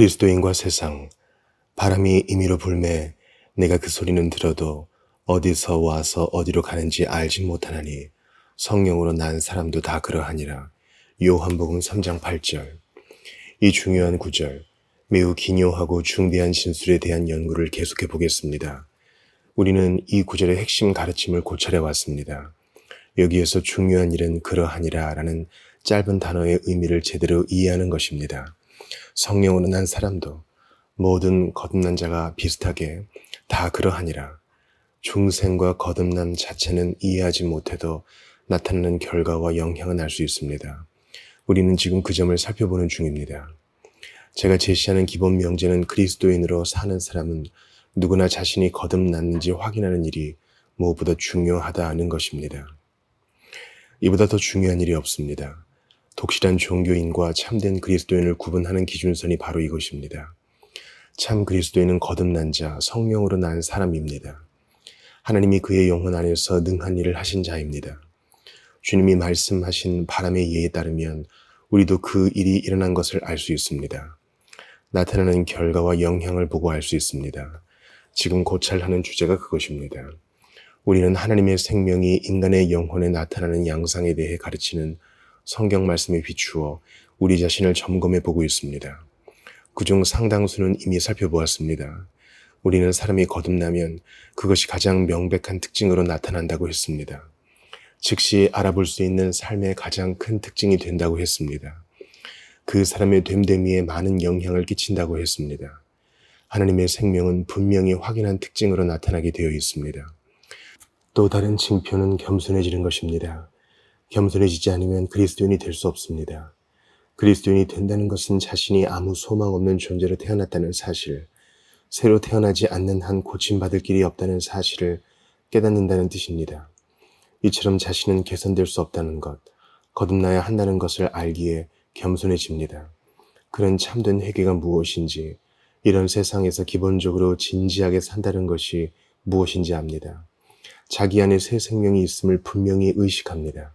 그리스도인과 세상, 바람이 임의로 불매 내가 그 소리는 들어도 어디서 와서 어디로 가는지 알지 못하나니 성령으로 난 사람도 다 그러하니라. 요한복음 3장 8절. 이 중요한 구절, 매우 기묘하고 중대한 진술에 대한 연구를 계속해 보겠습니다. 우리는 이 구절의 핵심 가르침을 고찰해 왔습니다. 여기에서 중요한 일은 그러하니라 라는 짧은 단어의 의미를 제대로 이해하는 것입니다. 성령으로 난 사람도 모든 거듭난 자가 비슷하게 다 그러하니라. 중생과 거듭남 자체는 이해하지 못해도 나타나는 결과와 영향은 알 수 있습니다. 우리는 지금 그 점을 살펴보는 중입니다. 제가 제시하는 기본 명제는 그리스도인으로 사는 사람은 누구나 자신이 거듭났는지 확인하는 일이 무엇보다 중요하다는 것입니다. 이보다 더 중요한 일이 없습니다. 독실한 종교인과 참된 그리스도인을 구분하는 기준선이 바로 이것입니다. 참 그리스도인은 거듭난 자, 성령으로 난 사람입니다. 하나님이 그의 영혼 안에서 능한 일을 하신 자입니다. 주님이 말씀하신 바람의 예에 따르면 우리도 그 일이 일어난 것을 알 수 있습니다. 나타나는 결과와 영향을 보고 알 수 있습니다. 지금 고찰하는 주제가 그것입니다. 우리는 하나님의 생명이 인간의 영혼에 나타나는 양상에 대해 가르치는 성경 말씀에 비추어 우리 자신을 점검해 보고 있습니다. 그중 상당수는 이미 살펴보았습니다. 우리는 사람이 거듭나면 그것이 가장 명백한 특징으로 나타난다고 했습니다. 즉시 알아볼 수 있는 삶의 가장 큰 특징이 된다고 했습니다. 그 사람의 됨됨이에 많은 영향을 끼친다고 했습니다. 하나님의 생명은 분명히 확인한 특징으로 나타나게 되어 있습니다. 또 다른 징표는 겸손해지는 것입니다. 겸손해지지 않으면 그리스도인이 될 수 없습니다. 그리스도인이 된다는 것은 자신이 아무 소망 없는 존재로 태어났다는 사실, 새로 태어나지 않는 한 고침받을 길이 없다는 사실을 깨닫는다는 뜻입니다. 이처럼 자신은 개선될 수 없다는 것, 거듭나야 한다는 것을 알기에 겸손해집니다. 그런 참된 회개가 무엇인지, 이런 세상에서 기본적으로 진지하게 산다는 것이 무엇인지 압니다. 자기 안에 새 생명이 있음을 분명히 의식합니다.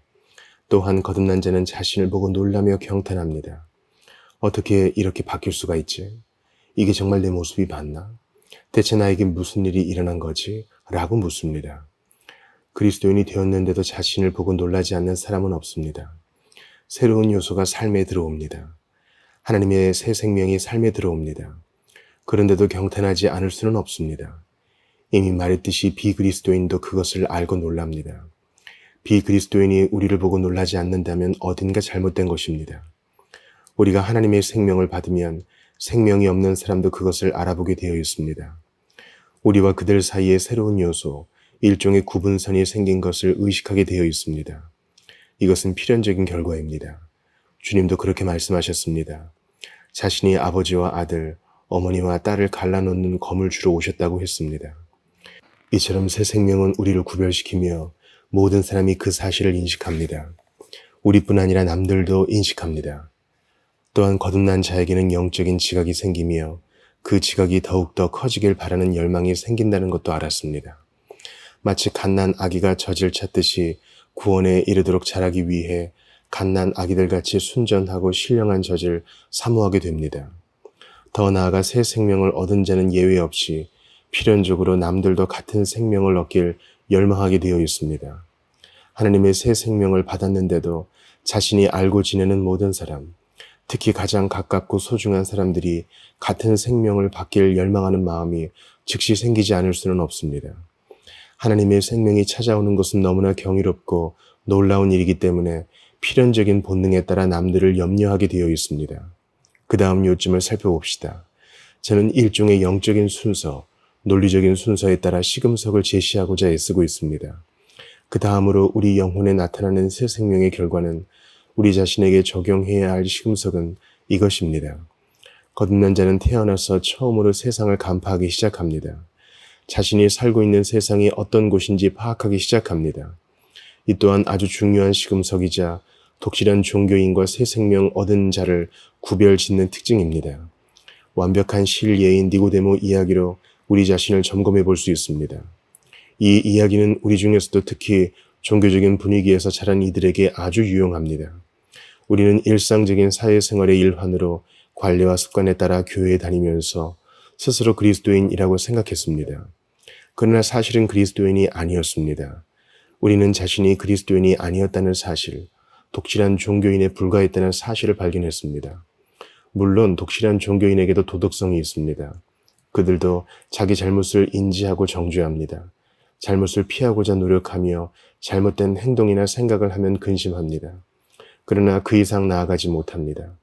또한 거듭난 자는 자신을 보고 놀라며 경탄합니다. 어떻게 이렇게 바뀔 수가 있지? 이게 정말 내 모습이 맞나? 대체 나에게 무슨 일이 일어난 거지? 라고 묻습니다. 그리스도인이 되었는데도 자신을 보고 놀라지 않는 사람은 없습니다. 새로운 요소가 삶에 들어옵니다. 하나님의 새 생명이 삶에 들어옵니다. 그런데도 경탄하지 않을 수는 없습니다. 이미 말했듯이 비그리스도인도 그것을 알고 놀랍니다. 비그리스도인이 우리를 보고 놀라지 않는다면 어딘가 잘못된 것입니다. 우리가 하나님의 생명을 받으면 생명이 없는 사람도 그것을 알아보게 되어 있습니다. 우리와 그들 사이에 새로운 요소, 일종의 구분선이 생긴 것을 의식하게 되어 있습니다. 이것은 필연적인 결과입니다. 주님도 그렇게 말씀하셨습니다. 자신이 아버지와 아들, 어머니와 딸을 갈라놓는 검을 주러 오셨다고 했습니다. 이처럼 새 생명은 우리를 구별시키며 모든 사람이 그 사실을 인식합니다. 우리뿐 아니라 남들도 인식합니다. 또한 거듭난 자에게는 영적인 지각이 생기며 그 지각이 더욱더 커지길 바라는 열망이 생긴다는 것도 알았습니다. 마치 갓난 아기가 젖을 찾듯이 구원에 이르도록 자라기 위해 갓난 아기들같이 순전하고 신령한 젖을 사모하게 됩니다. 더 나아가 새 생명을 얻은 자는 예외 없이 필연적으로 남들도 같은 생명을 얻길 열망하게 되어 있습니다. 하나님의 새 생명을 받았는데도 자신이 알고 지내는 모든 사람, 특히 가장 가깝고 소중한 사람들이 같은 생명을 받길 열망하는 마음이 즉시 생기지 않을 수는 없습니다. 하나님의 생명이 찾아오는 것은 너무나 경이롭고 놀라운 일이기 때문에 필연적인 본능에 따라 남들을 염려하게 되어 있습니다. 그 다음 요점을 살펴봅시다. 저는 일종의 영적인 순서, 논리적인 순서에 따라 시금석을 제시하고자 애쓰고 있습니다. 그 다음으로 우리 영혼에 나타나는 새 생명의 결과는 우리 자신에게 적용해야 할 시금석은 이것입니다. 거듭난 자는 태어나서 처음으로 세상을 간파하기 시작합니다. 자신이 살고 있는 세상이 어떤 곳인지 파악하기 시작합니다. 이 또한 아주 중요한 시금석이자 독실한 종교인과 새 생명 얻은 자를 구별 짓는 특징입니다. 완벽한 실예인 니고데모 이야기로 우리 자신을 점검해 볼 수 있습니다. 이 이야기는 우리 중에서도 특히 종교적인 분위기에서 자란 이들에게 아주 유용합니다. 우리는 일상적인 사회생활의 일환으로 관례와 습관에 따라 교회에 다니면서 스스로 그리스도인이라고 생각했습니다. 그러나 사실은 그리스도인이 아니었습니다. 우리는 자신이 그리스도인이 아니었다는 사실, 독실한 종교인에 불과했다는 사실을 발견했습니다. 물론 독실한 종교인에게도 도덕성이 있습니다. 그들도 자기 잘못을 인지하고 정죄합니다. 잘못을 피하고자 노력하며 잘못된 행동이나 생각을 하면 근심합니다. 그러나 그 이상 나아가지 못합니다.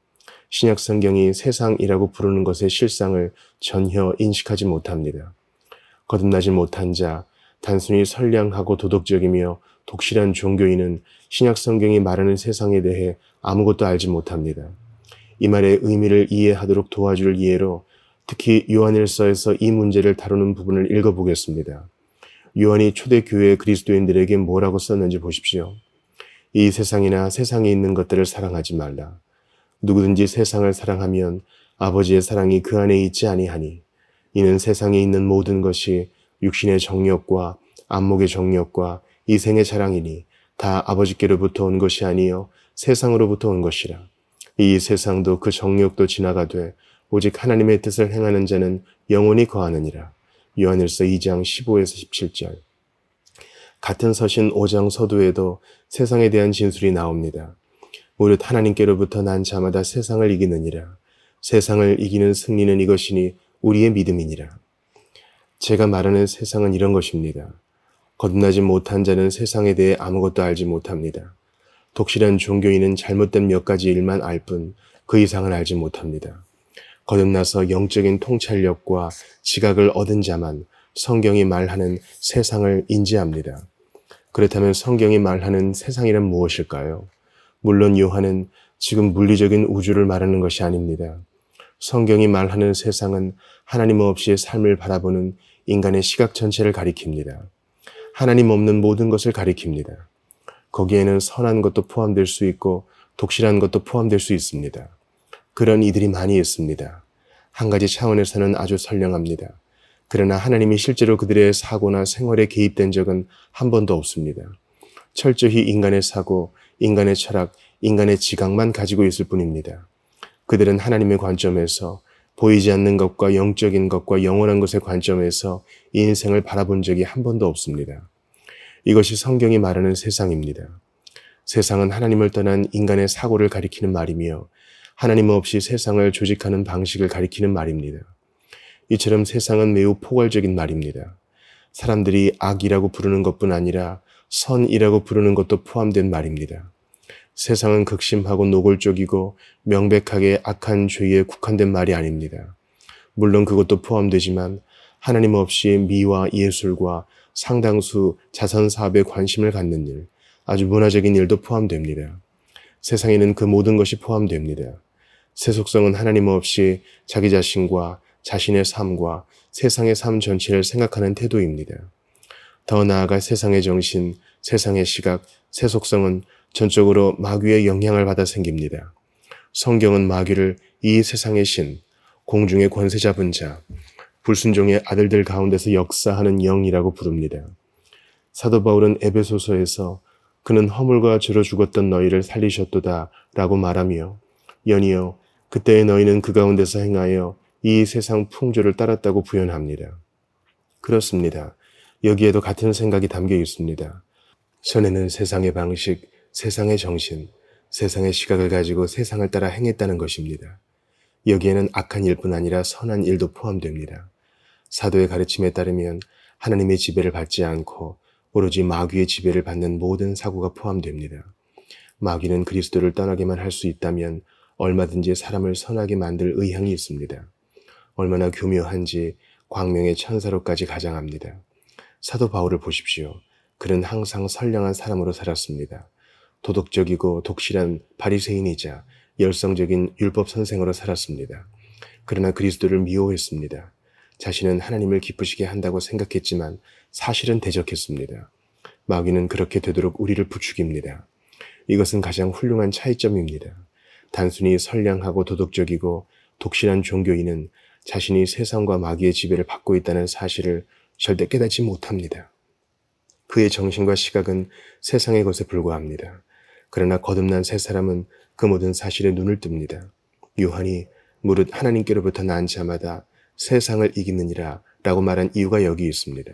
신약 성경이 세상이라고 부르는 것의 실상을 전혀 인식하지 못합니다. 거듭나지 못한 자, 단순히 선량하고 도덕적이며 독실한 종교인은 신약 성경이 말하는 세상에 대해 아무것도 알지 못합니다. 이 말의 의미를 이해하도록 도와줄 예로 특히 요한일서에서 이 문제를 다루는 부분을 읽어보겠습니다. 요한이 초대교회 그리스도인들에게 뭐라고 썼는지 보십시오. 이 세상이나 세상에 있는 것들을 사랑하지 말라. 누구든지 세상을 사랑하면 아버지의 사랑이 그 안에 있지 아니하니 이는 세상에 있는 모든 것이 육신의 정욕과 안목의 정욕과 이생의 자랑이니 다 아버지께로부터 온 것이 아니요 세상으로부터 온 것이라. 이 세상도 그 정욕도 지나가되 오직 하나님의 뜻을 행하는 자는 영원히 거하느니라. 요한일서 2장 15에서 17절. 같은 서신 5장 서두에도 세상에 대한 진술이 나옵니다. 오롯 하나님께로부터 난 자마다 세상을 이기느니라. 세상을 이기는 승리는 이것이니 우리의 믿음이니라. 제가 말하는 세상은 이런 것입니다. 거듭나지 못한 자는 세상에 대해 아무것도 알지 못합니다. 독실한 종교인은 잘못된 몇 가지 일만 알 뿐 그 이상은 알지 못합니다. 거듭나서 영적인 통찰력과 지각을 얻은 자만 성경이 말하는 세상을 인지합니다. 그렇다면 성경이 말하는 세상이란 무엇일까요? 물론 요한은 지금 물리적인 우주를 말하는 것이 아닙니다. 성경이 말하는 세상은 하나님 없이의 삶을 바라보는 인간의 시각 전체를 가리킵니다. 하나님 없는 모든 것을 가리킵니다. 거기에는 선한 것도 포함될 수 있고 독실한 것도 포함될 수 있습니다. 그런 이들이 많이 있습니다. 한 가지 차원에서는 아주 선량합니다. 그러나 하나님이 실제로 그들의 사고나 생활에 개입된 적은 한 번도 없습니다. 철저히 인간의 사고, 인간의 철학, 인간의 지각만 가지고 있을 뿐입니다. 그들은 하나님의 관점에서 보이지 않는 것과 영적인 것과 영원한 것의 관점에서 인생을 바라본 적이 한 번도 없습니다. 이것이 성경이 말하는 세상입니다. 세상은 하나님을 떠난 인간의 사고를 가리키는 말이며 하나님 없이 세상을 조직하는 방식을 가리키는 말입니다. 이처럼 세상은 매우 포괄적인 말입니다. 사람들이 악이라고 부르는 것뿐 아니라 선이라고 부르는 것도 포함된 말입니다. 세상은 극심하고 노골적이고 명백하게 악한 죄에 국한된 말이 아닙니다. 물론 그것도 포함되지만 하나님 없이 미와 예술과 상당수 자선 사업에 관심을 갖는 일, 아주 문화적인 일도 포함됩니다. 세상에는 그 모든 것이 포함됩니다. 세속성은 하나님 없이 자기 자신과 자신의 삶과 세상의 삶 전체를 생각하는 태도입니다. 더 나아가 세상의 정신, 세상의 시각, 세속성은 전적으로 마귀의 영향을 받아 생깁니다. 성경은 마귀를 이 세상의 신, 공중의 권세 잡은 자, 불순종의 아들들 가운데서 역사하는 영이라고 부릅니다. 사도 바울은 에베소서에서 그는 허물과 죄로 죽었던 너희를 살리셨도다 라고 말하며 연이어 그때의 너희는 그 가운데서 행하여 이 세상 풍조를 따랐다고 부연합니다. 그렇습니다. 여기에도 같은 생각이 담겨 있습니다. 전에는 세상의 방식, 세상의 정신, 세상의 시각을 가지고 세상을 따라 행했다는 것입니다. 여기에는 악한 일뿐 아니라 선한 일도 포함됩니다. 사도의 가르침에 따르면 하나님의 지배를 받지 않고 오로지 마귀의 지배를 받는 모든 사고가 포함됩니다. 마귀는 그리스도를 떠나게만 할 수 있다면 얼마든지 사람을 선하게 만들 의향이 있습니다. 얼마나 교묘한지 광명의 천사로까지 가장합니다. 사도 바울을 보십시오. 그는 항상 선량한 사람으로 살았습니다. 도덕적이고 독실한 바리새인이자 열성적인 율법 선생으로 살았습니다. 그러나 그리스도를 미워했습니다. 자신은 하나님을 기쁘시게 한다고 생각했지만 사실은 대적했습니다. 마귀는 그렇게 되도록 우리를 부추깁니다. 이것은 가장 훌륭한 차이점입니다. 단순히 선량하고 도덕적이고 독실한 종교인은 자신이 세상과 마귀의 지배를 받고 있다는 사실을 절대 깨닫지 못합니다. 그의 정신과 시각은 세상의 것에 불과합니다. 그러나 거듭난 새 사람은 그 모든 사실에 눈을 뜹니다. 요한이 무릇 하나님께로부터 난 자마다 세상을 이기느니라 라고 말한 이유가 여기 있습니다.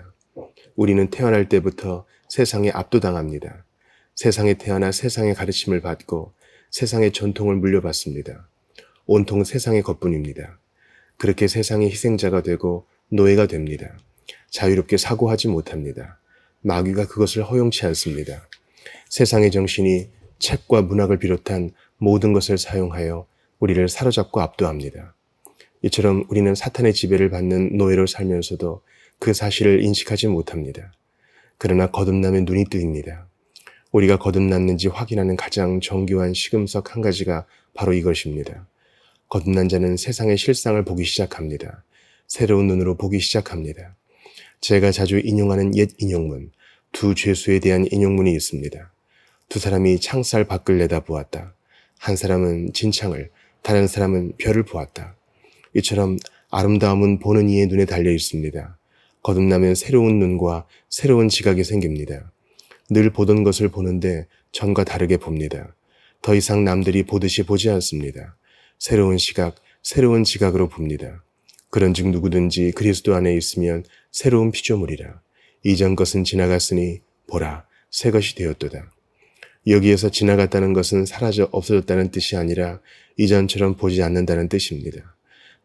우리는 태어날 때부터 세상에 압도당합니다. 세상에 태어나 세상의 가르침을 받고 세상의 전통을 물려받습니다. 온통 세상의 것뿐입니다. 그렇게 세상의 희생자가 되고 노예가 됩니다. 자유롭게 사고하지 못합니다. 마귀가 그것을 허용치 않습니다. 세상의 정신이 책과 문학을 비롯한 모든 것을 사용하여 우리를 사로잡고 압도합니다. 이처럼 우리는 사탄의 지배를 받는 노예로 살면서도 그 사실을 인식하지 못합니다. 그러나 거듭나면 눈이 뜨입니다. 우리가 거듭났는지 확인하는 가장 정교한 시금석 한 가지가 바로 이것입니다. 거듭난 자는 세상의 실상을 보기 시작합니다. 새로운 눈으로 보기 시작합니다. 제가 자주 인용하는 옛 인용문, 두 죄수에 대한 인용문이 있습니다. 두 사람이 창살 밖을 내다보았다. 한 사람은 진창을, 다른 사람은 별을 보았다. 이처럼 아름다움은 보는 이의 눈에 달려 있습니다. 거듭나면 새로운 눈과 새로운 지각이 생깁니다. 늘 보던 것을 보는데 전과 다르게 봅니다. 더 이상 남들이 보듯이 보지 않습니다. 새로운 시각, 새로운 지각으로 봅니다. 그런즉 누구든지 그리스도 안에 있으면 새로운 피조물이라. 이전 것은 지나갔으니 보라, 새 것이 되었도다. 여기에서 지나갔다는 것은 사라져 없어졌다는 뜻이 아니라 이전처럼 보지 않는다는 뜻입니다.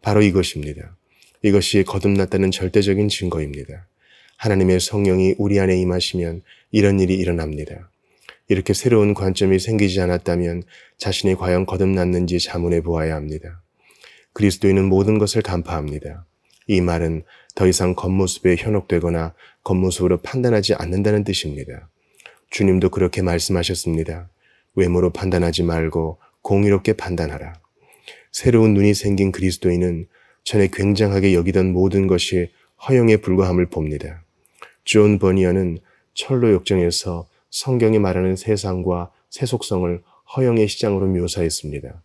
바로 이것입니다. 이것이 거듭났다는 절대적인 증거입니다. 하나님의 성령이 우리 안에 임하시면 이런 일이 일어납니다. 이렇게 새로운 관점이 생기지 않았다면 자신이 과연 거듭났는지 자문해 보아야 합니다. 그리스도인은 모든 것을 간파합니다. 이 말은 더 이상 겉모습에 현혹되거나 겉모습으로 판단하지 않는다는 뜻입니다. 주님도 그렇게 말씀하셨습니다. 외모로 판단하지 말고 공의롭게 판단하라. 새로운 눈이 생긴 그리스도인은 전에 굉장하게 여기던 모든 것이 허영에 불과함을 봅니다. 존 버니어는 철로 역정에서 성경이 말하는 세상과 세속성을 허영의 시장으로 묘사했습니다.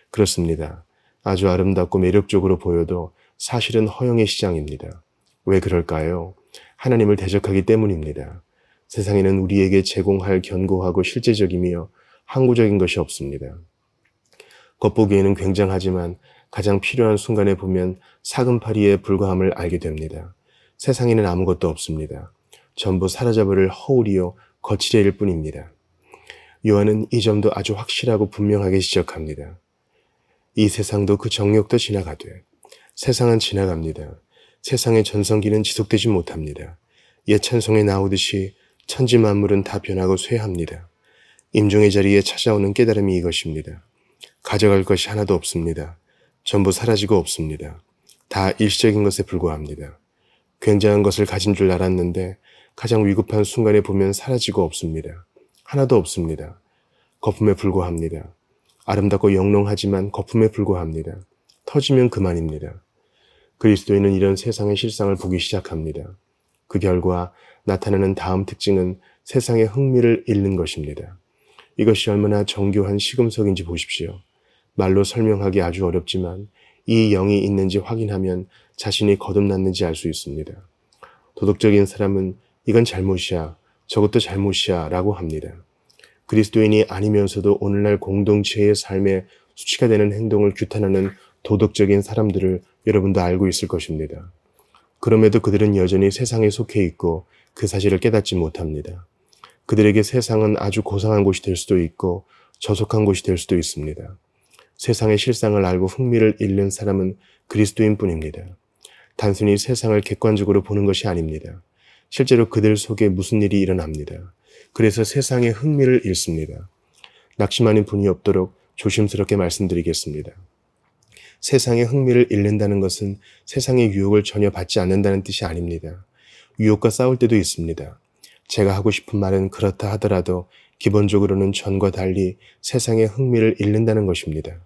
그렇습니다. 아주 아름답고 매력적으로 보여도 사실은 허영의 시장입니다. 왜 그럴까요? 하나님을 대적하기 때문입니다. 세상에는 우리에게 제공할 견고하고 실제적이며 항구적인 것이 없습니다. 겉보기에는 굉장하지만 가장 필요한 순간에 보면 사금파리에 불과함을 알게 됩니다. 세상에는 아무것도 없습니다. 전부 사라져버릴 허울이요 거칠애일 뿐입니다. 요한은 이 점도 아주 확실하고 분명하게 지적합니다. 이 세상도 그 정욕도 지나가되 세상은 지나갑니다. 세상의 전성기는 지속되지 못합니다. 옛 찬송에 나오듯이 천지 만물은 다 변하고 쇠합니다. 임종의 자리에 찾아오는 깨달음이 이것입니다. 가져갈 것이 하나도 없습니다. 전부 사라지고 없습니다. 다 일시적인 것에 불과합니다. 굉장한 것을 가진 줄 알았는데 가장 위급한 순간에 보면 사라지고 없습니다. 하나도 없습니다. 거품에 불과합니다. 아름답고 영롱하지만 거품에 불과합니다. 터지면 그만입니다. 그리스도인은 이런 세상의 실상을 보기 시작합니다. 그 결과 나타나는 다음 특징은 세상의 흥미를 잃는 것입니다. 이것이 얼마나 정교한 시금석인지 보십시오. 말로 설명하기 아주 어렵지만 이 영이 있는지 확인하면 자신이 거듭났는지 알 수 있습니다. 도덕적인 사람은 이건 잘못이야, 저것도 잘못이야 라고 합니다. 그리스도인이 아니면서도 오늘날 공동체의 삶에 수치가 되는 행동을 규탄하는 도덕적인 사람들을 여러분도 알고 있을 것입니다. 그럼에도 그들은 여전히 세상에 속해 있고 그 사실을 깨닫지 못합니다. 그들에게 세상은 아주 고상한 곳이 될 수도 있고 저속한 곳이 될 수도 있습니다. 세상의 실상을 알고 흥미를 잃는 사람은 그리스도인 뿐입니다. 단순히 세상을 객관적으로 보는 것이 아닙니다. 실제로 그들 속에 무슨 일이 일어납니다. 그래서 세상의 흥미를 잃습니다. 낙심하는 분이 없도록 조심스럽게 말씀드리겠습니다. 세상의 흥미를 잃는다는 것은 세상의 유혹을 전혀 받지 않는다는 뜻이 아닙니다. 유혹과 싸울 때도 있습니다. 제가 하고 싶은 말은 그렇다 하더라도 기본적으로는 전과 달리 세상의 흥미를 잃는다는 것입니다.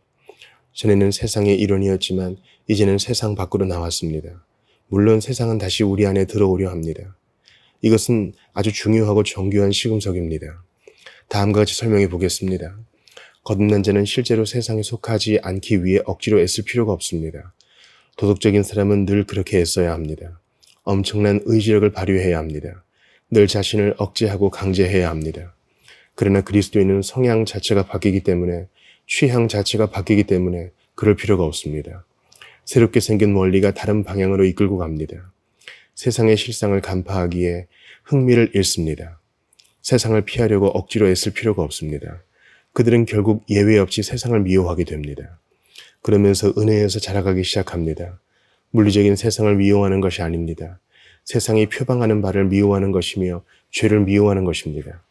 전에는 세상의 일원이었지만 이제는 세상 밖으로 나왔습니다. 물론 세상은 다시 우리 안에 들어오려 합니다. 이것은 아주 중요하고 정교한 시금석입니다. 다음과 같이 설명해 보겠습니다. 거듭난 자는 실제로 세상에 속하지 않기 위해 억지로 애쓸 필요가 없습니다. 도덕적인 사람은 늘 그렇게 애써야 합니다. 엄청난 의지력을 발휘해야 합니다. 늘 자신을 억제하고 강제해야 합니다. 그러나 그리스도인은 성향 자체가 바뀌기 때문에, 취향 자체가 바뀌기 때문에 그럴 필요가 없습니다. 새롭게 생긴 원리가 다른 방향으로 이끌고 갑니다. 세상의 실상을 간파하기에 흥미를 잃습니다. 세상을 피하려고 억지로 애쓸 필요가 없습니다. 그들은 결국 예외 없이 세상을 미워하게 됩니다. 그러면서 은혜에서 자라가기 시작합니다. 물리적인 세상을 미워하는 것이 아닙니다. 세상이 표방하는 바를 미워하는 것이며 죄를 미워하는 것입니다.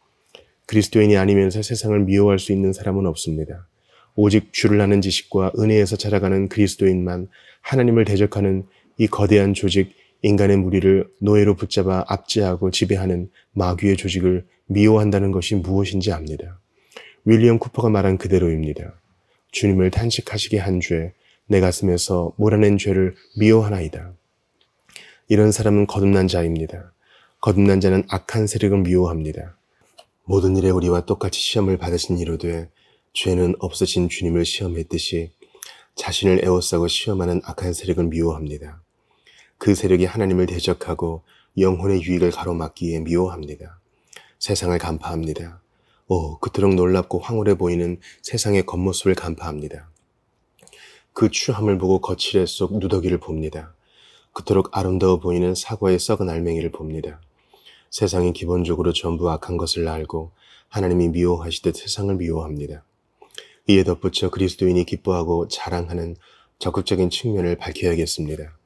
그리스도인이 아니면서 세상을 미워할 수 있는 사람은 없습니다. 오직 주를 아는 지식과 은혜에서 자라가는 그리스도인만 하나님을 대적하는 이 거대한 조직, 인간의 무리를 노예로 붙잡아 압제하고 지배하는 마귀의 조직을 미워한다는 것이 무엇인지 압니다. 윌리엄 쿠퍼가 말한 그대로입니다. 주님을 탄식하시게 한 죄, 내 가슴에서 몰아낸 죄를 미워하나이다. 이런 사람은 거듭난 자입니다. 거듭난 자는 악한 세력을 미워합니다. 모든 일에 우리와 똑같이 시험을 받으신 이로되 죄는 없으신 주님을 시험했듯이 자신을 에워싸고 시험하는 악한 세력을 미워합니다. 그 세력이 하나님을 대적하고 영혼의 유익을 가로막기에 미워합니다. 세상을 간파합니다. 그토록 놀랍고 황홀해 보이는 세상의 겉모습을 간파합니다. 그 추함을 보고 거칠애 속 누더기를 봅니다. 그토록 아름다워 보이는 사과의 썩은 알맹이를 봅니다. 세상이 기본적으로 전부 악한 것을 알고 하나님이 미워하시듯 세상을 미워합니다. 이에 덧붙여 그리스도인이 기뻐하고 자랑하는 적극적인 측면을 밝혀야겠습니다.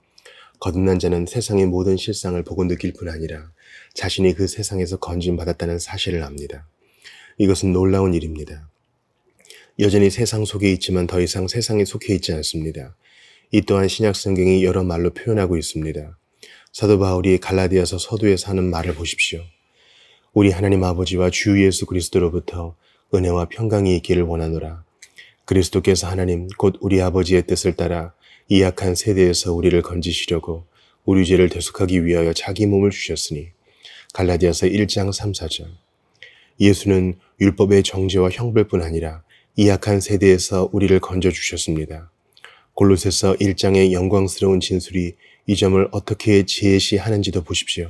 거듭난 자는 세상의 모든 실상을 보고 느낄 뿐 아니라 자신이 그 세상에서 건진받았다는 사실을 압니다. 이것은 놀라운 일입니다. 여전히 세상 속에 있지만 더 이상 세상에 속해 있지 않습니다. 이 또한 신약 성경이 여러 말로 표현하고 있습니다. 사도 바울이 갈라디아서 서두에서 하는 말을 보십시오. 우리 하나님 아버지와 주 예수 그리스도로부터 은혜와 평강이 있기를 원하노라. 그리스도께서 하나님 곧 우리 아버지의 뜻을 따라 이 악한 세대에서 우리를 건지시려고 우리 죄를 대속하기 위하여 자기 몸을 주셨으니 갈라디아서 1장 3, 4절. 예수는 율법의 정죄와 형벌뿐 아니라 이 악한 세대에서 우리를 건져주셨습니다. 골로새서 1장의 영광스러운 진술이 이 점을 어떻게 제시하는지도 보십시오.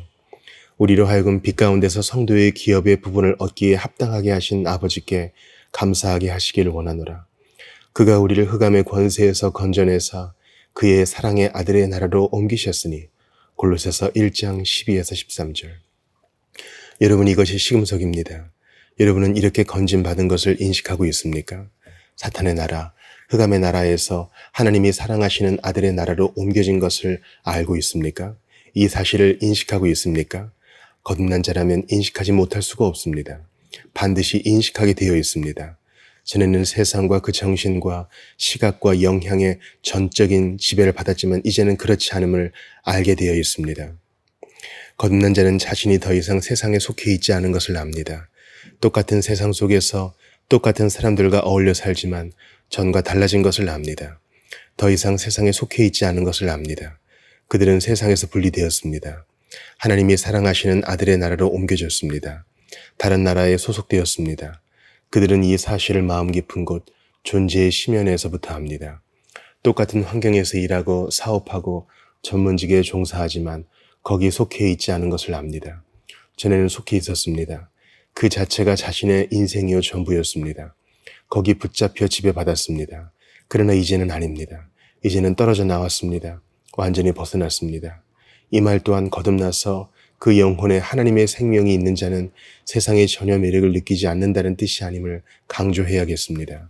우리로 하여금 빛 가운데서 성도의 기업의 부분을 얻기에 합당하게 하신 아버지께 감사하게 하시기를 원하노라. 그가 우리를 흑암의 권세에서 건져내사 그의 사랑의 아들의 나라로 옮기셨으니 골로새서 1장 12에서 13절. 여러분, 이것이 시금석입니다. 여러분은 이렇게 건진받은 것을 인식하고 있습니까? 사탄의 나라, 흑암의 나라에서 하나님이 사랑하시는 아들의 나라로 옮겨진 것을 알고 있습니까? 이 사실을 인식하고 있습니까? 거듭난 자라면 인식하지 못할 수가 없습니다. 반드시 인식하게 되어 있습니다. 전에는 세상과 그 정신과 시각과 영향의 전적인 지배를 받았지만 이제는 그렇지 않음을 알게 되어 있습니다. 거듭난 자는 자신이 더 이상 세상에 속해 있지 않은 것을 압니다. 똑같은 세상 속에서 똑같은 사람들과 어울려 살지만 전과 달라진 것을 압니다. 더 이상 세상에 속해 있지 않은 것을 압니다. 그들은 세상에서 분리되었습니다. 하나님이 사랑하시는 아들의 나라로 옮겨졌습니다. 다른 나라에 소속되었습니다. 그들은 이 사실을 마음 깊은 곳 존재의 심연에서부터 압니다. 똑같은 환경에서 일하고 사업하고 전문직에 종사하지만 거기에 속해 있지 않은 것을 압니다. 전에는 속해 있었습니다. 그 자체가 자신의 인생이요 전부였습니다. 거기 붙잡혀 지배받았습니다. 그러나 이제는 아닙니다. 이제는 떨어져 나왔습니다. 완전히 벗어났습니다. 이 말 또한 거듭나서 그 영혼에 하나님의 생명이 있는 자는 세상의 전혀 매력을 느끼지 않는다는 뜻이 아님을 강조해야겠습니다.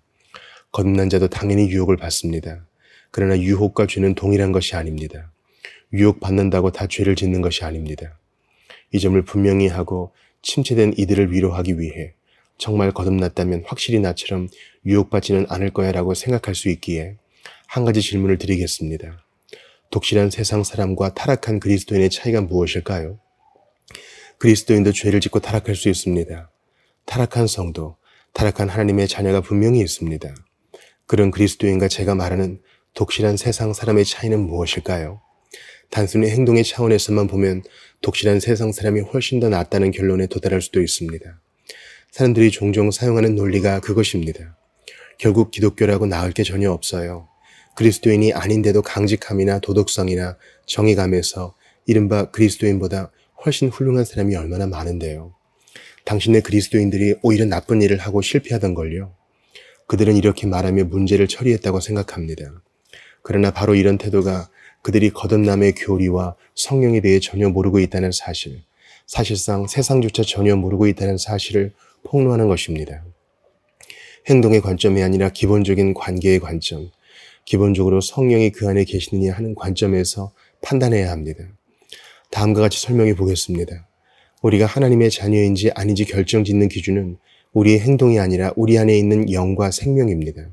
거듭난 자도 당연히 유혹을 받습니다. 그러나 유혹과 죄는 동일한 것이 아닙니다. 유혹받는다고 다 죄를 짓는 것이 아닙니다. 이 점을 분명히 하고 침체된 이들을 위로하기 위해 정말 거듭났다면 확실히 나처럼 유혹받지는 않을 거야 라고 생각할 수 있기에 한 가지 질문을 드리겠습니다. 독실한 세상 사람과 타락한 그리스도인의 차이가 무엇일까요? 그리스도인도 죄를 짓고 타락할 수 있습니다. 타락한 성도, 타락한 하나님의 자녀가 분명히 있습니다. 그런 그리스도인과 제가 말하는 독실한 세상 사람의 차이는 무엇일까요? 단순히 행동의 차원에서만 보면 독실한 세상 사람이 훨씬 더 낫다는 결론에 도달할 수도 있습니다. 사람들이 종종 사용하는 논리가 그것입니다. 결국 기독교라고 나을 게 전혀 없어요. 그리스도인이 아닌데도 강직함이나 도덕성이나 정의감에서 이른바 그리스도인보다 훨씬 훌륭한 사람이 얼마나 많은데요. 당신네 그리스도인들이 오히려 나쁜 일을 하고 실패하던 걸요. 그들은 이렇게 말하며 문제를 처리했다고 생각합니다. 그러나 바로 이런 태도가 그들이 거듭남의 교리와 성령에 대해 전혀 모르고 있다는 사실, 사실상 세상조차 전혀 모르고 있다는 사실을 폭로하는 것입니다. 행동의 관점이 아니라 기본적인 관계의 관점, 기본적으로 성령이 그 안에 계시느냐 하는 관점에서 판단해야 합니다. 다음과 같이 설명해 보겠습니다. 우리가 하나님의 자녀인지 아닌지 결정짓는 기준은 우리의 행동이 아니라 우리 안에 있는 영과 생명입니다.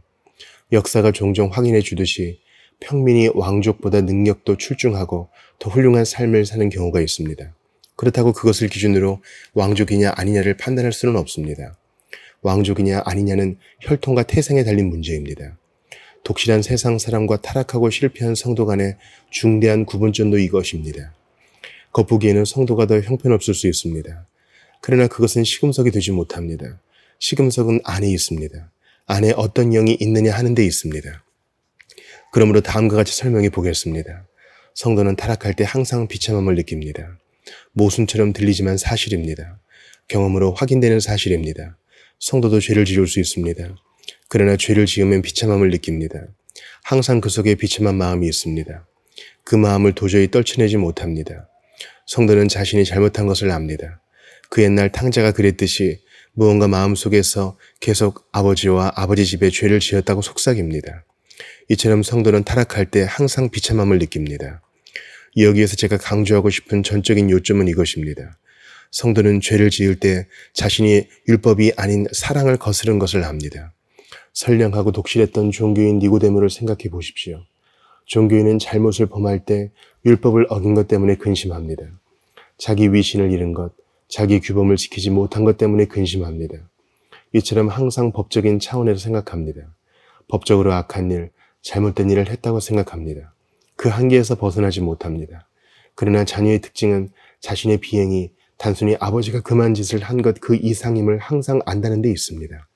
역사가 종종 확인해 주듯이 평민이 왕족보다 능력도 출중하고 더 훌륭한 삶을 사는 경우가 있습니다. 그렇다고 그것을 기준으로 왕족이냐 아니냐를 판단할 수는 없습니다. 왕족이냐 아니냐는 혈통과 태생에 달린 문제입니다. 독실한 세상 사람과 타락하고 실패한 성도 간의 중대한 구분점도 이것입니다. 겉보기에는 성도가 더 형편없을 수 있습니다. 그러나 그것은 시금석이 되지 못합니다. 시금석은 안에 있습니다. 안에 어떤 영이 있느냐 하는 데 있습니다. 그러므로 다음과 같이 설명해 보겠습니다. 성도는 타락할 때 항상 비참함을 느낍니다. 모순처럼 들리지만 사실입니다. 경험으로 확인되는 사실입니다. 성도도 죄를 지을 수 있습니다. 그러나 죄를 지으면 비참함을 느낍니다. 항상 그 속에 비참한 마음이 있습니다. 그 마음을 도저히 떨쳐내지 못합니다. 성도는 자신이 잘못한 것을 압니다. 그 옛날 탕자가 그랬듯이 무언가 마음속에서 계속 아버지와 아버지 집에 죄를 지었다고 속삭입니다. 이처럼 성도는 타락할 때 항상 비참함을 느낍니다. 여기에서 제가 강조하고 싶은 전적인 요점은 이것입니다. 성도는 죄를 지을 때 자신이 율법이 아닌 사랑을 거스른 것을 압니다. 선량하고 독실했던 종교인 니고데모를 생각해 보십시오. 종교인은 잘못을 범할 때 율법을 어긴 것 때문에 근심합니다. 자기 위신을 잃은 것, 자기 규범을 지키지 못한 것 때문에 근심합니다. 이처럼 항상 법적인 차원에서 생각합니다. 법적으로 악한 일, 잘못된 일을 했다고 생각합니다. 그 한계에서 벗어나지 못합니다. 그러나 자녀의 특징은 자신의 비행이 단순히 아버지가 그만 짓을 한 것 그 이상임을 항상 안다는 데 있습니다.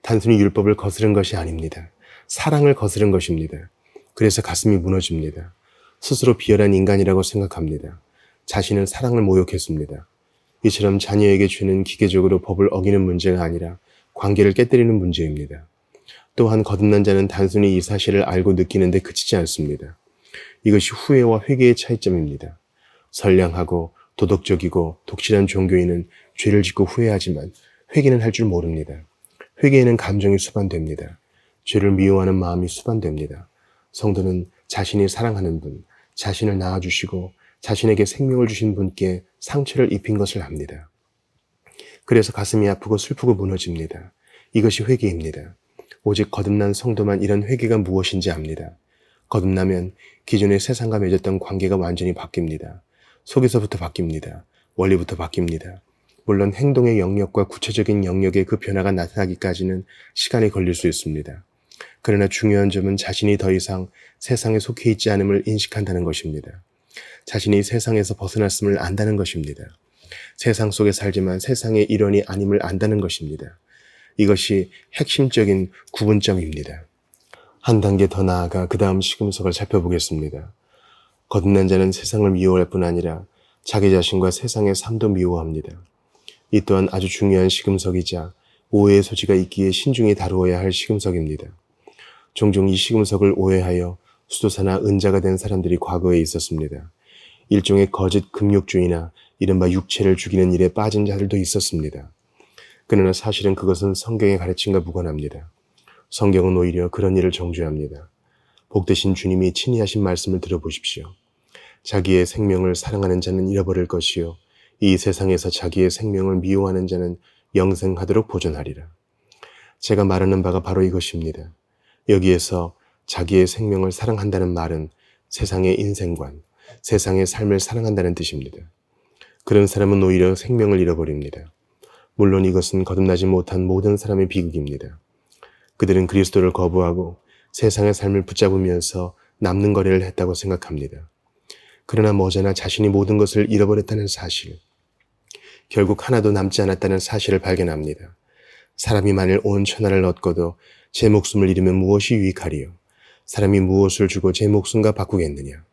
단순히 율법을 거스른 것이 아닙니다. 사랑을 거스른 것입니다. 그래서 가슴이 무너집니다. 스스로 비열한 인간이라고 생각합니다. 자신은 사랑을 모욕했습니다. 이처럼 자녀에게 죄는 기계적으로 법을 어기는 문제가 아니라 관계를 깨뜨리는 문제입니다. 또한 거듭난 자는 단순히 이 사실을 알고 느끼는데 그치지 않습니다. 이것이 후회와 회개의 차이점입니다. 선량하고 도덕적이고 독실한 종교인은 죄를 짓고 후회하지만 회개는 할 줄 모릅니다. 회개에는 감정이 수반됩니다. 죄를 미워하는 마음이 수반됩니다. 성도는 자신이 사랑하는 분, 자신을 낳아주시고 자신에게 생명을 주신 분께 상처를 입힌 것을 압니다. 그래서 가슴이 아프고 슬프고 무너집니다. 이것이 회개입니다. 오직 거듭난 성도만 이런 회개가 무엇인지 압니다. 거듭나면 기존의 세상과 맺었던 관계가 완전히 바뀝니다. 속에서부터 바뀝니다. 원리부터 바뀝니다. 물론 행동의 영역과 구체적인 영역의 그 변화가 나타나기까지는 시간이 걸릴 수 있습니다. 그러나 중요한 점은 자신이 더 이상 세상에 속해 있지 않음을 인식한다는 것입니다. 자신이 세상에서 벗어났음을 안다는 것입니다. 세상 속에 살지만 세상의 일원이 아님을 안다는 것입니다. 이것이 핵심적인 구분점입니다. 한 단계 더 나아가 그 다음 시금석을 살펴보겠습니다. 거듭난 자는 세상을 미워할 뿐 아니라 자기 자신과 세상의 삶도 미워합니다. 이 또한 아주 중요한 시금석이자 오해의 소지가 있기에 신중히 다루어야 할 시금석입니다. 종종 이 시금석을 오해하여 수도사나 은자가 된 사람들이 과거에 있었습니다. 일종의 거짓 금욕주의나 이른바 육체를 죽이는 일에 빠진 자들도 있었습니다. 그러나 사실은 그것은 성경의 가르침과 무관합니다. 성경은 오히려 그런 일을 정죄합니다. 복되신 주님이 친히 하신 말씀을 들어보십시오. 자기의 생명을 사랑하는 자는 잃어버릴 것이요 이 세상에서 자기의 생명을 미워하는 자는 영생하도록 보존하리라. 제가 말하는 바가 바로 이것입니다. 여기에서 자기의 생명을 사랑한다는 말은 세상의 인생관, 세상의 삶을 사랑한다는 뜻입니다. 그런 사람은 오히려 생명을 잃어버립니다. 물론 이것은 거듭나지 못한 모든 사람의 비극입니다. 그들은 그리스도를 거부하고 세상의 삶을 붙잡으면서 남는 거래를 했다고 생각합니다. 그러나 머지않아 자신이 모든 것을 잃어버렸다는 사실, 결국 하나도 남지 않았다는 사실을 발견합니다. 사람이 만일 온 천하를 얻고도 제 목숨을 잃으면 무엇이 유익하리요? 사람이 무엇을 주고 제 목숨과 바꾸겠느냐?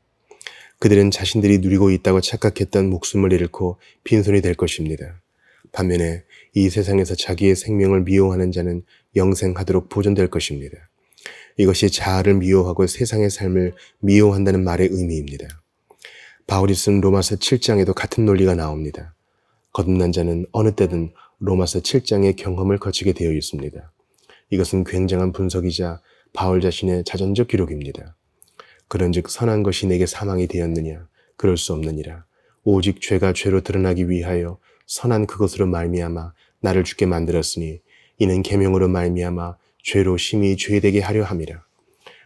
그들은 자신들이 누리고 있다고 착각했던 목숨을 잃고 빈손이 될 것입니다. 반면에 이 세상에서 자기의 생명을 미워하는 자는 영생하도록 보존될 것입니다. 이것이 자아를 미워하고 세상의 삶을 미워한다는 말의 의미입니다. 바울이 쓴 로마서 7장에도 같은 논리가 나옵니다. 거듭난 자는 어느 때든 로마서 7장의 경험을 거치게 되어 있습니다. 이것은 굉장한 분석이자 바울 자신의 자전적 기록입니다. 그런즉 선한 것이 내게 사망이 되었느냐? 그럴 수 없느니라. 오직 죄가 죄로 드러나기 위하여 선한 그것으로 말미암아 나를 죽게 만들었으니 이는 계명으로 말미암아 죄로 심히 죄되게 하려 함이라.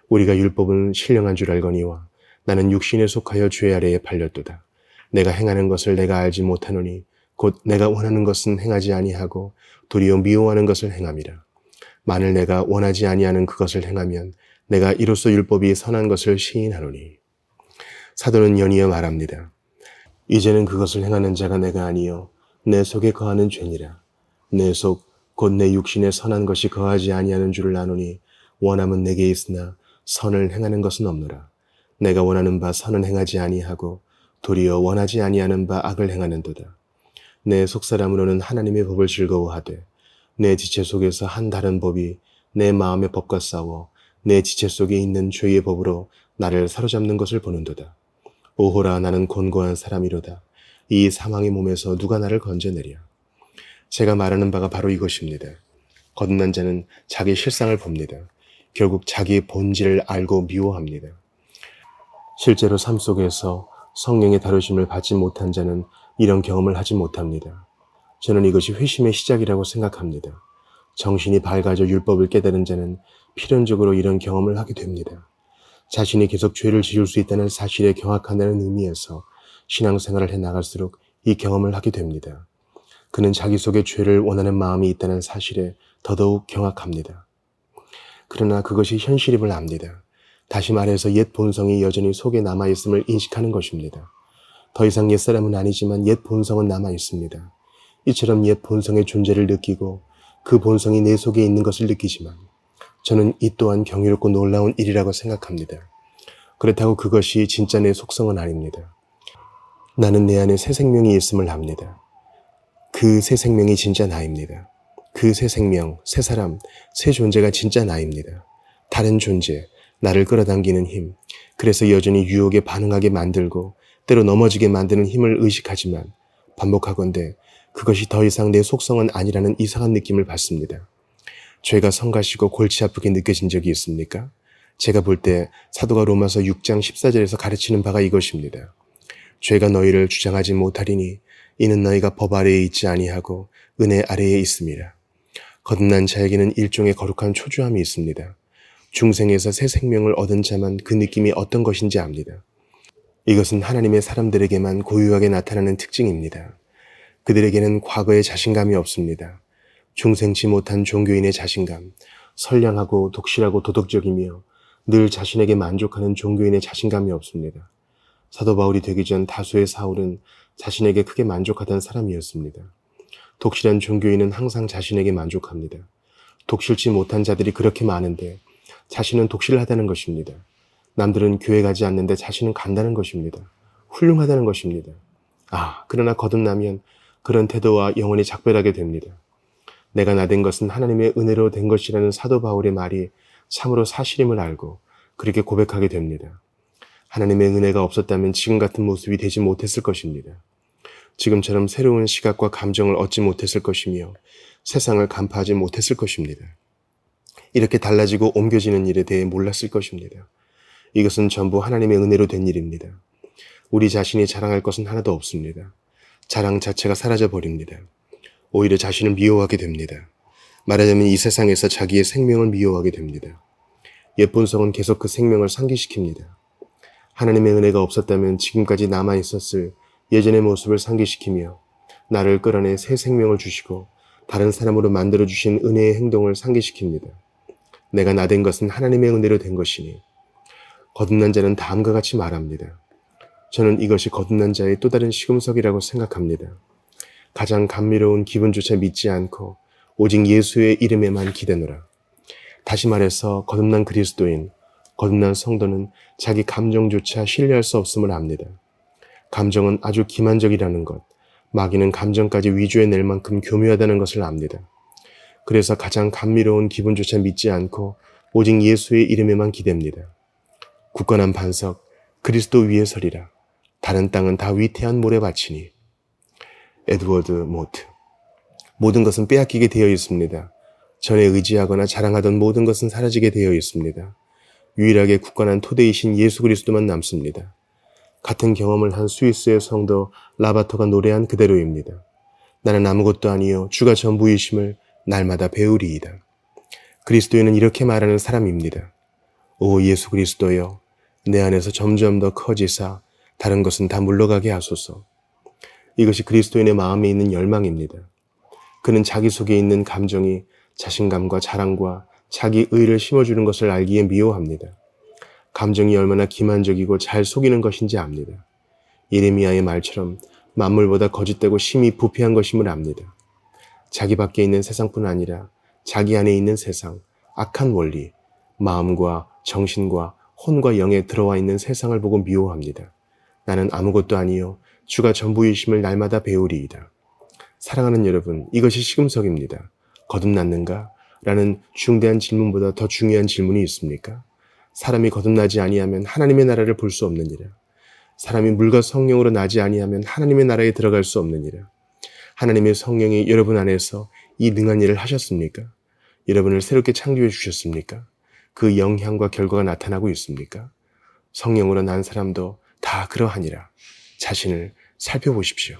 우리가 율법은 신령한 줄 알거니와 나는 육신에 속하여 죄 아래에 팔렸도다. 내가 행하는 것을 내가 알지 못하노니 곧 내가 원하는 것은 행하지 아니하고 도리어 미워하는 것을 행함이라. 만일 내가 원하지 아니하는 그것을 행하면 내가 이로써 율법이 선한 것을 시인하노니. 사도는 연이어 말합니다. 이제는 그것을 행하는 자가 내가 아니요 내 속에 거하는 죄니라. 내 속 곧 내 육신에 선한 것이 거하지 아니하는 줄을 아노니 원함은 내게 있으나 선을 행하는 것은 없노라. 내가 원하는 바 선은 행하지 아니하고 도리어 원하지 아니하는 바 악을 행하는도다. 내 속사람으로는 하나님의 법을 즐거워하되 내 지체 속에서 한 다른 법이 내 마음의 법과 싸워 내 지체 속에 있는 죄의 법으로 나를 사로잡는 것을 보는도다. 오호라 나는 곤고한 사람이로다. 이 사망의 몸에서 누가 나를 건져내랴. 제가 말하는 바가 바로 이것입니다. 거듭난 자는 자기 실상을 봅니다. 결국 자기의 본질을 알고 미워합니다. 실제로 삶 속에서 성령의 다루심을 받지 못한 자는 이런 경험을 하지 못합니다. 저는 이것이 회심의 시작이라고 생각합니다. 정신이 밝아져 율법을 깨달은 자는 필연적으로 이런 경험을 하게 됩니다. 자신이 계속 죄를 지을 수 있다는 사실에 경악한다는 의미에서 신앙생활을 해나갈수록 이 경험을 하게 됩니다. 그는 자기 속에 죄를 원하는 마음이 있다는 사실에 더더욱 경악합니다. 그러나 그것이 현실임을 압니다. 다시 말해서 옛 본성이 여전히 속에 남아있음을 인식하는 것입니다. 더 이상 옛사람은 아니지만 옛 본성은 남아있습니다. 이처럼 옛 본성의 존재를 느끼고 그 본성이 내 속에 있는 것을 느끼지만 저는 이 또한 경이롭고 놀라운 일이라고 생각합니다. 그렇다고 그것이 진짜 내 속성은 아닙니다. 나는 내 안에 새 생명이 있음을 압니다. 그 새 생명이 진짜 나입니다. 그 새 생명, 새 사람, 새 존재가 진짜 나입니다. 다른 존재, 나를 끌어당기는 힘, 그래서 여전히 유혹에 반응하게 만들고 때로 넘어지게 만드는 힘을 의식하지만 반복하건대 그것이 더 이상 내 속성은 아니라는 이상한 느낌을 받습니다. 죄가 성가시고 골치 아프게 느껴진 적이 있습니까? 제가 볼 때 사도가 로마서 6장 14절에서 가르치는 바가 이것입니다. 죄가 너희를 주장하지 못하리니 이는 너희가 법 아래에 있지 아니하고 은혜 아래에 있음이라. 거듭난 자에게는 일종의 거룩한 초조함이 있습니다. 중생에서 새 생명을 얻은 자만 그 느낌이 어떤 것인지 압니다. 이것은 하나님의 사람들에게만 고유하게 나타나는 특징입니다. 그들에게는 과거의 자신감이 없습니다. 중생치 못한 종교인의 자신감, 선량하고 독실하고 도덕적이며 늘 자신에게 만족하는 종교인의 자신감이 없습니다. 사도 바울이 되기 전 다수의 사울은 자신에게 크게 만족하던 사람이었습니다. 독실한 종교인은 항상 자신에게 만족합니다. 독실치 못한 자들이 그렇게 많은데 자신은 독실하다는 것입니다. 남들은 교회 가지 않는데 자신은 간다는 것입니다. 훌륭하다는 것입니다. 그러나 거듭나면 그런 태도와 영혼이 작별하게 됩니다. 내가 나된 것은 하나님의 은혜로 된 것이라는 사도 바울의 말이 참으로 사실임을 알고 그렇게 고백하게 됩니다. 하나님의 은혜가 없었다면 지금 같은 모습이 되지 못했을 것입니다. 지금처럼 새로운 시각과 감정을 얻지 못했을 것이며 세상을 간파하지 못했을 것입니다. 이렇게 달라지고 옮겨지는 일에 대해 몰랐을 것입니다. 이것은 전부 하나님의 은혜로 된 일입니다. 우리 자신이 자랑할 것은 하나도 없습니다. 자랑 자체가 사라져버립니다. 오히려 자신을 미워하게 됩니다. 말하자면 이 세상에서 자기의 생명을 미워하게 됩니다. 옛 본성은 계속 그 생명을 상기시킵니다. 하나님의 은혜가 없었다면 지금까지 남아있었을 예전의 모습을 상기시키며 나를 끌어내 새 생명을 주시고 다른 사람으로 만들어주신 은혜의 행동을 상기시킵니다. 내가 나된 것은 하나님의 은혜로 된 것이니. 거듭난 자는 다음과 같이 말합니다. 저는 이것이 거듭난 자의 또 다른 시금석이라고 생각합니다. 가장 감미로운 기분조차 믿지 않고 오직 예수의 이름에만 기대노라. 다시 말해서 거듭난 그리스도인, 거듭난 성도는 자기 감정조차 신뢰할 수 없음을 압니다. 감정은 아주 기만적이라는 것, 마귀는 감정까지 위조해낼 만큼 교묘하다는 것을 압니다. 그래서 가장 감미로운 기분조차 믿지 않고 오직 예수의 이름에만 기댑니다. 굳건한 반석, 그리스도 위에 서리라. 다른 땅은 다 위태한 모래밭이니. 에드워드 모트. 모든 것은 빼앗기게 되어 있습니다. 전에 의지하거나 자랑하던 모든 것은 사라지게 되어 있습니다. 유일하게 굳건한 토대이신 예수 그리스도만 남습니다. 같은 경험을 한 스위스의 성도 라바토가 노래한 그대로입니다. 나는 아무것도 아니요 주가 전부이심을 날마다 배우리이다. 그리스도인은 이렇게 말하는 사람입니다. 오 예수 그리스도여, 내 안에서 점점 더 커지사 다른 것은 다 물러가게 하소서. 이것이 그리스도인의 마음에 있는 열망입니다. 그는 자기 속에 있는 감정이 자신감과 자랑과 자기 의를 심어주는 것을 알기에 미워합니다. 감정이 얼마나 기만적이고 잘 속이는 것인지 압니다. 예레미야의 말처럼 만물보다 거짓되고 심히 부패한 것임을 압니다. 자기 밖에 있는 세상뿐 아니라 자기 안에 있는 세상, 악한 원리, 마음과 정신과 혼과 영에 들어와 있는 세상을 보고 미워합니다. 나는 아무것도 아니요 주가 전부이심을 날마다 배우리이다. 사랑하는 여러분, 이것이 시금석입니다. 거듭났는가? 라는 중대한 질문보다 더 중요한 질문이 있습니까? 사람이 거듭나지 아니하면 하나님의 나라를 볼 수 없느니라. 사람이 물과 성령으로 나지 아니하면 하나님의 나라에 들어갈 수 없느니라. 하나님의 성령이 여러분 안에서 이 능한 일을 하셨습니까? 여러분을 새롭게 창조해 주셨습니까? 그 영향과 결과가 나타나고 있습니까? 성령으로 난 사람도 다 그러하니라. 자신을 살펴보십시오.